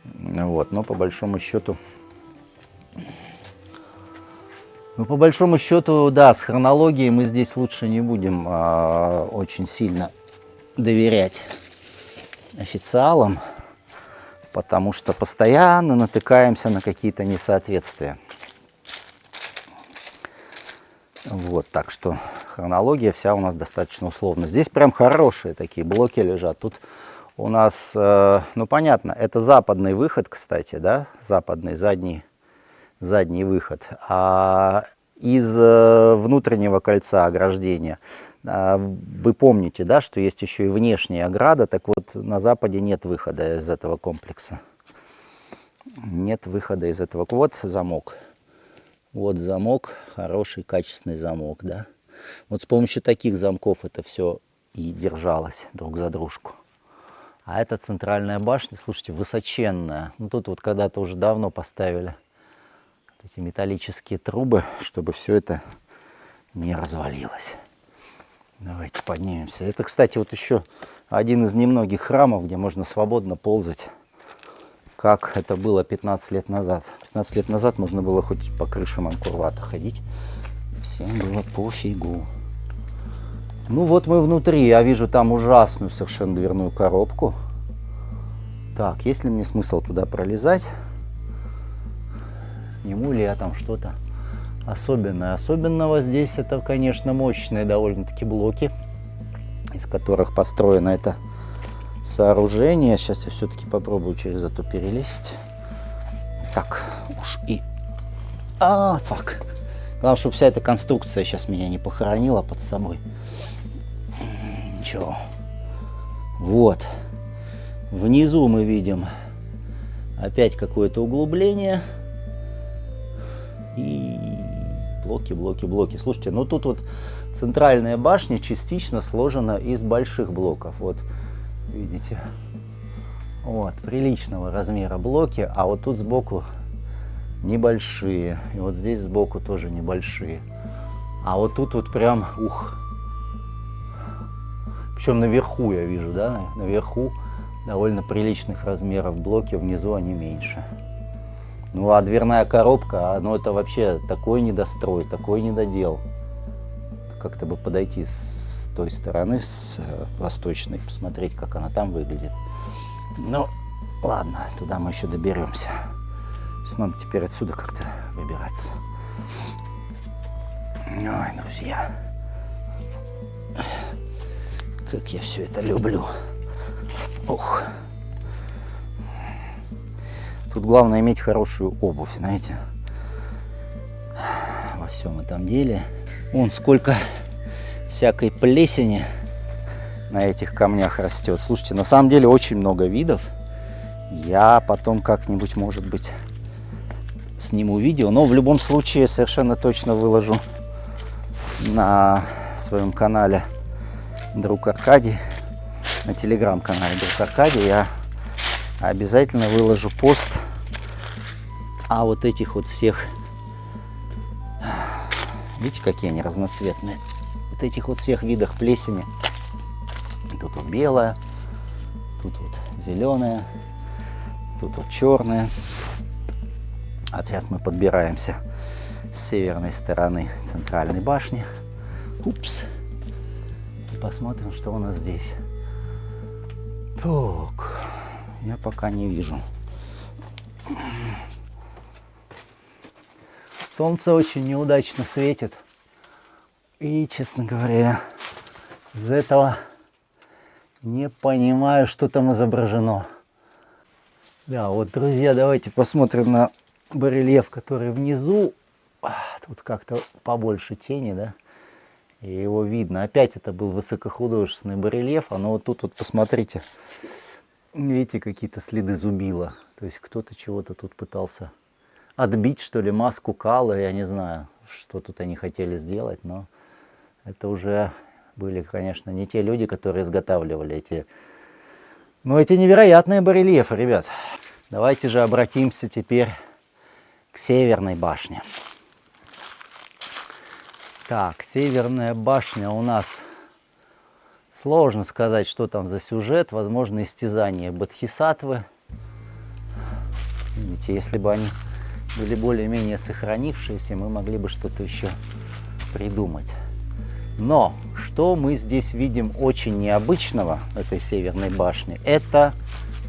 Вот, но по большому счету, да, с хронологией мы здесь лучше не будем очень сильно доверять официалам, потому что постоянно натыкаемся на какие-то несоответствия. Вот, так что хронология вся у нас достаточно условна. Здесь прям хорошие такие блоки лежат. Тут у нас, ну понятно, это западный выход, кстати, да, западный задний выход. А из внутреннего кольца ограждения вы помните, да, что есть еще и внешняя ограда, так вот на западе нет выхода из этого комплекса. Нет выхода из этого. Вот замок. Вот замок, хороший, качественный замок, да. Вот с помощью таких замков это все и держалось друг за дружку. А эта центральная башня, слушайте, высоченная. Ну, тут вот когда-то уже давно поставили эти металлические трубы, чтобы все это не развалилось. Давайте поднимемся. Это, кстати, вот еще один из немногих храмов, где можно свободно ползать, как это было 15 лет назад. 15 лет назад можно было хоть по крышам Анкор-Вата ходить. Всем было пофигу. Ну вот мы внутри. Я вижу там ужасную совершенно дверную коробку. Так, есть ли мне смысл туда пролезать? Сниму ли я там что-то особенное? Особенного здесь это, конечно, мощные довольно-таки блоки, из которых построено это сооружение. Сейчас я все-таки попробую через это перелезть. Так, уж и... фак. Главное, чтобы вся эта конструкция сейчас меня не похоронила под собой. Ничего. Вот. Внизу мы видим опять какое-то углубление. И блоки, блоки, блоки. Слушайте, ну тут вот центральная башня частично сложена из больших блоков. Вот, видите. Вот, приличного размера блоки. А вот тут сбоку небольшие. И вот здесь сбоку тоже небольшие. А вот тут вот прям, ух. Причем наверху я вижу, да, наверху довольно приличных размеров блоки, внизу они меньше. Ну а дверная коробка, ну это вообще такой недострой, такой недодел. Как-то бы подойти с той стороны, с восточной, посмотреть, как она там выглядит. Ну, ладно, туда мы еще доберемся. Надо теперь отсюда как-то выбираться. Ой, друзья. Как я все это люблю. Ух. Тут главное иметь хорошую обувь, знаете. Во всем этом деле. Вон сколько всякой плесени на этих камнях растет. Слушайте, на самом деле очень много видов. Я потом как-нибудь, может быть, сниму видео. Но в любом случае совершенно точно выложу на своем канале Друг Аркадий, на телеграм-канале Друг Аркадий. Я обязательно выложу пост о вот этих вот всех, видите, какие они разноцветные, вот этих вот всех видах плесени. Тут вот белая, тут вот зеленая, тут вот черная. А сейчас мы подбираемся с северной стороны центральной башни. Упс. И посмотрим, что у нас здесь. Так, я пока не вижу. Солнце очень неудачно светит. И, честно говоря, из этого не понимаю, что там изображено. Да, вот, друзья, давайте посмотрим на барельеф, который внизу. Тут как-то побольше тени, да? И его видно. Опять это был высокохудожественный барельеф. Но вот тут вот посмотрите. Видите, какие-то следы зубила. То есть кто-то чего-то тут пытался отбить, что ли, маску кала. Я не знаю, что тут они хотели сделать. Но это уже были, конечно, не те люди, которые изготавливали эти... Ну, эти невероятные барельефы, ребят. Давайте же обратимся теперь к северной башне. Так, северная башня у нас, сложно сказать, что там за сюжет. Возможно, истязание Бодхисаттвы. Видите, если бы они были более-менее сохранившиеся, мы могли бы что-то еще придумать. Но что мы здесь видим очень необычного в этой северной башне, это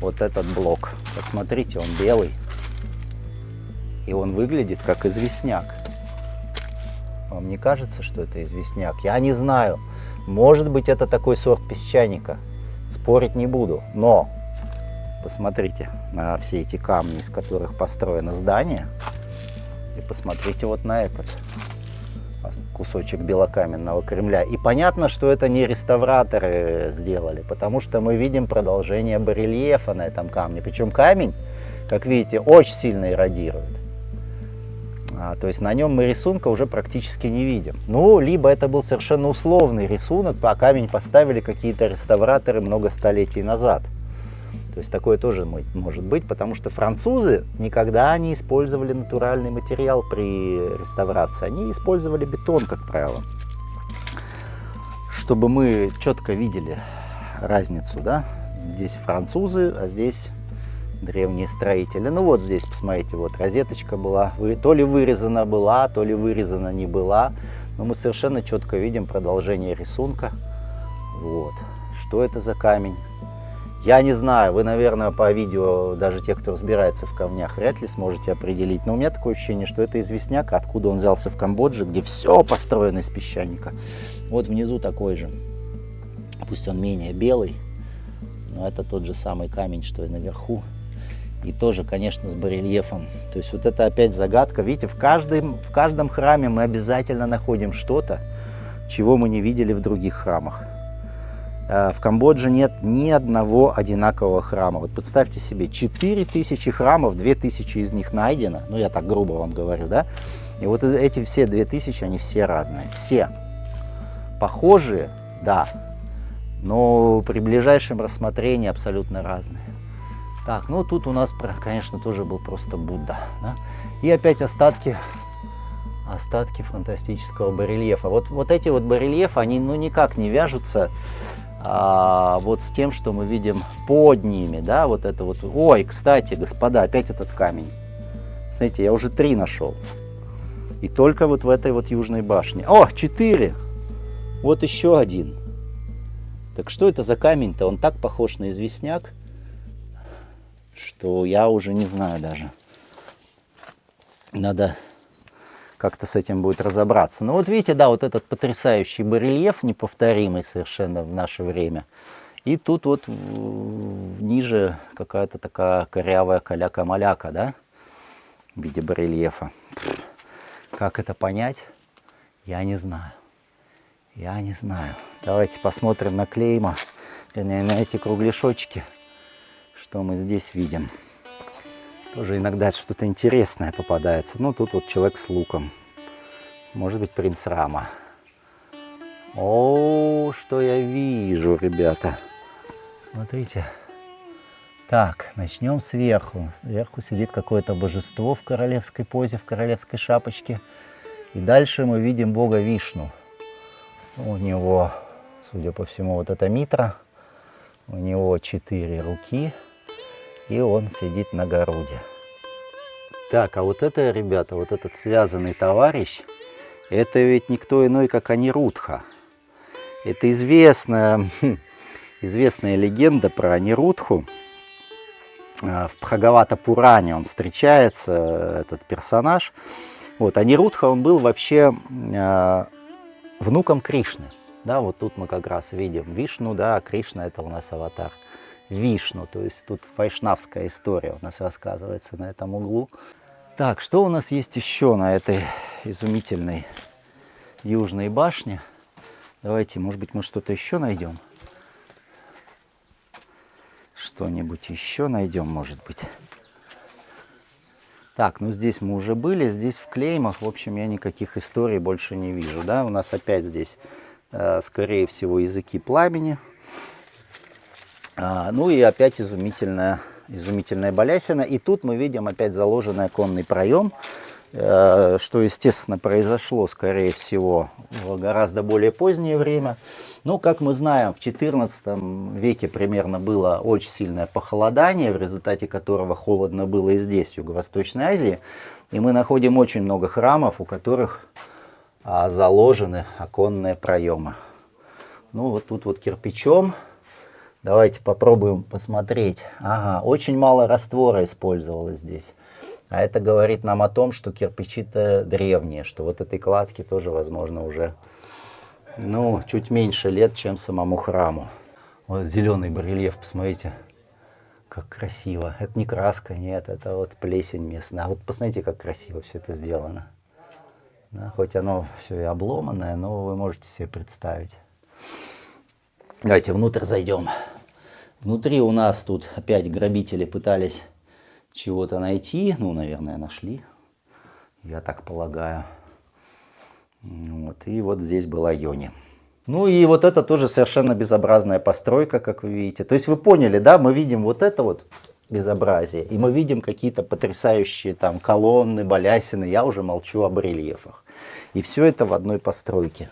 вот этот блок. Посмотрите, он белый. И он выглядит как известняк. Вам не кажется, что это известняк? Я не знаю. Может быть, это такой сорт песчаника. спорить не буду. Но посмотрите на все эти камни, из которых построено здание. И посмотрите вот на этот кусочек белокаменного Кремля. И понятно, что это не реставраторы сделали, потому что мы видим продолжение барельефа на этом камне. Причем камень, как видите, очень сильно эродирует. То есть на нем мы рисунка уже практически не видим. Ну, либо это был совершенно условный рисунок, а камень поставили какие-то реставраторы много столетий назад. То есть такое тоже может быть, потому что французы никогда не использовали натуральный материал при реставрации. Они использовали бетон, как правило. Чтобы мы четко видели разницу, да? Здесь французы, а здесь древние строители. Ну вот здесь, посмотрите, вот розеточка была, то ли вырезана была, то ли вырезана не была. Но мы совершенно четко видим продолжение рисунка. Вот. Что это за камень? Я не знаю, вы, наверное, по видео, даже те, кто разбирается в камнях, вряд ли сможете определить. Но у меня такое ощущение, что это известняк, откуда он взялся в Камбодже, где все построено из песчаника. Вот внизу такой же. Пусть он менее белый, но это тот же самый камень, что и наверху. И тоже, конечно, с барельефом. То есть вот это опять загадка. Видите, в каждом храме мы обязательно находим что-то, чего мы не видели в других храмах. В Камбодже нет ни одного одинакового храма. Вот представьте себе, 4000 храмов, 2000 из них найдено. Ну, я так грубо вам говорю, да? И вот эти все 2000, они все разные. Все. Похожие, да. Но при ближайшем рассмотрении абсолютно разные. Так, ну тут у нас, конечно, тоже был просто Будда. Да? И опять остатки фантастического барельефа. Вот эти вот барельефы, они ну никак не вяжутся вот с тем, что мы видим под ними, да, вот это вот. Ой, кстати, господа, опять этот камень. Смотрите, я уже 3 нашел. И только вот в этой вот южной башне. О, 4! Вот еще один. Так что это за камень-то? Он так похож на известняк, что я уже не знаю даже. Надо как-то с этим будет разобраться. Но вот видите, да, вот этот потрясающий барельеф, неповторимый совершенно в наше время. И тут вот ниже какая-то такая корявая каляка-маляка, да, в виде барельефа. Как это понять, я не знаю. Я не знаю. Давайте посмотрим на клейма, вернее, на эти кругляшочки, что мы здесь видим. Тоже иногда что-то интересное попадается. Ну, тут вот человек с луком. Может быть, принц Рама. О, что я вижу, ребята. Смотрите. Так, начнем сверху. Сверху сидит какое-то божество в королевской позе, в королевской шапочке. И дальше мы видим бога Вишну. У него, судя по всему, вот эта митра. У него 4 руки. И он сидит на городе. Так, а вот это, ребята, вот этот связанный товарищ, это ведь никто иной, как Анирудха. Это известная легенда про Анирудху. В Бхагавата-Пуране он встречается, этот персонаж. Вот, Анирудха, он был вообще внуком Кришны. Да, вот тут мы как раз видим Вишну, да, Кришна это у нас аватар Вишну, то есть тут вайшнавская история у нас рассказывается на этом углу. Так, что у нас есть еще на этой изумительной южной башне? Давайте, может быть, мы что-то еще найдем. Что-нибудь еще найдем, может быть. Так, ну здесь мы уже были, здесь в клеймах, в общем, я никаких историй больше не вижу, да. У нас опять здесь, скорее всего, языки пламени. Ну и опять изумительная балясина. И тут мы видим опять заложенный оконный проем, что, естественно, произошло, скорее всего, в гораздо более позднее время. Но, как мы знаем, в XIV веке примерно было очень сильное похолодание, в результате которого холодно было и здесь, в Юго-Восточной Азии. И мы находим очень много храмов, у которых заложены оконные проемы. Ну, вот тут вот кирпичом. Давайте попробуем посмотреть. Ага, очень мало раствора использовалось здесь. А это говорит нам о том, что кирпичи-то древние, что вот этой кладке тоже, возможно, уже, ну, чуть меньше лет, чем самому храму. Вот зеленый барельеф, посмотрите, как красиво. Это не краска, нет, это вот плесень местная. А вот посмотрите, как красиво все это сделано. Да, хоть оно все и обломанное, но вы можете себе представить. Давайте внутрь зайдем. Внутри у нас тут опять грабители пытались чего-то найти. Ну, наверное, нашли. Я так полагаю. Вот. И вот здесь была Йони. Ну и вот это тоже совершенно безобразная постройка, как вы видите. То есть вы поняли, да, мы видим вот это вот безобразие, и мы видим какие-то потрясающие там колонны, балясины, я уже молчу об рельефах. И все это в одной постройке.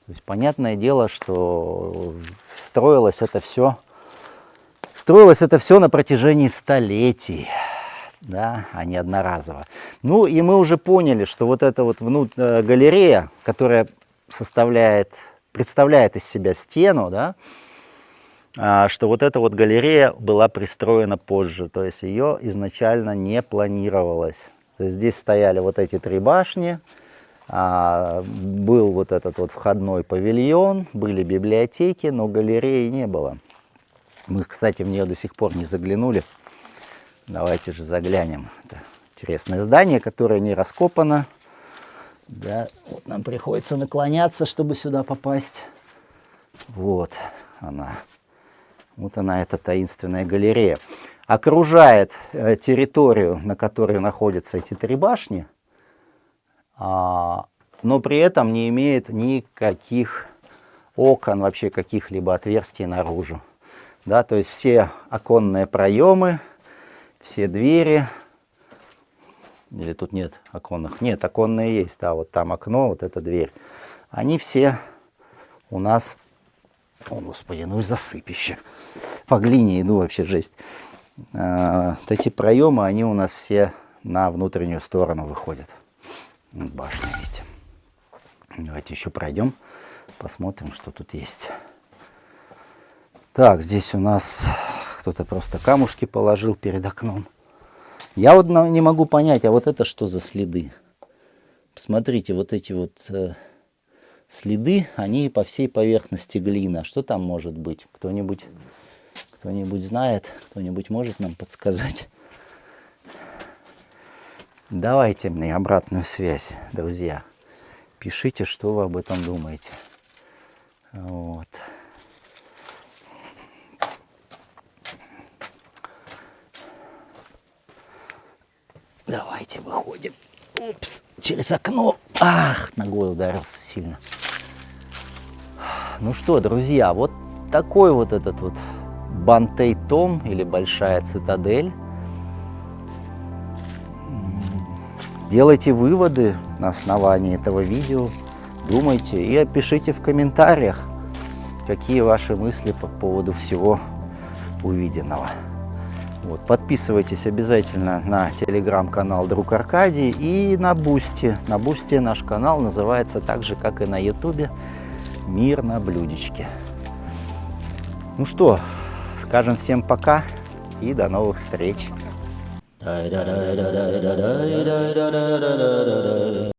То есть понятное дело, что строилось это все на протяжении столетий. Да, а не одноразово. Ну и мы уже поняли, что вот эта вот галерея, которая представляет из себя стену, да, что вот эта вот галерея была пристроена позже, то есть ее изначально не планировалось. То есть здесь стояли вот эти 3 башни, был вот этот вот входной павильон, были библиотеки, но галереи не было. Мы, кстати, в нее до сих пор не заглянули. Давайте же заглянем. Это интересное здание, которое не раскопано. Да, вот нам приходится наклоняться, чтобы сюда попасть. Вот она. Вот она, эта таинственная галерея. Окружает территорию, на которой находятся эти 3 башни, но при этом не имеет никаких окон, вообще каких-либо отверстий наружу. Да, то есть все оконные проемы, все двери, или тут нет оконных? Нет, оконные есть, да, вот там окно, вот эта дверь. Они все у нас, о господи, ну и засыпище. По глине иду, вообще жесть. Эти проемы, они у нас все на внутреннюю сторону выходят. Башня, видите. Давайте еще пройдем, посмотрим, что тут есть. Так, здесь у нас кто-то просто камушки положил перед окном. Я вот не могу понять, а вот это что за следы? Посмотрите, вот эти вот следы, они по всей поверхности глина. Что там может быть? Кто-нибудь знает? Кто-нибудь может нам подсказать? Давайте мне обратную связь, друзья. Пишите, что вы об этом думаете. Вот. Давайте выходим. Упс, через окно. Ах, ногой ударился сильно. Ну что, друзья, вот такой вот этот вот Бантей-том или Большая цитадель. Делайте выводы на основании этого видео. Думайте и пишите в комментариях, какие ваши мысли по поводу всего увиденного. Вот, подписывайтесь обязательно на телеграм-канал Друг Аркадий и на Бусти. На Бусти наш канал называется так же, как и на Ютубе, «Мир на блюдечке». Ну что, скажем всем пока и до новых встреч.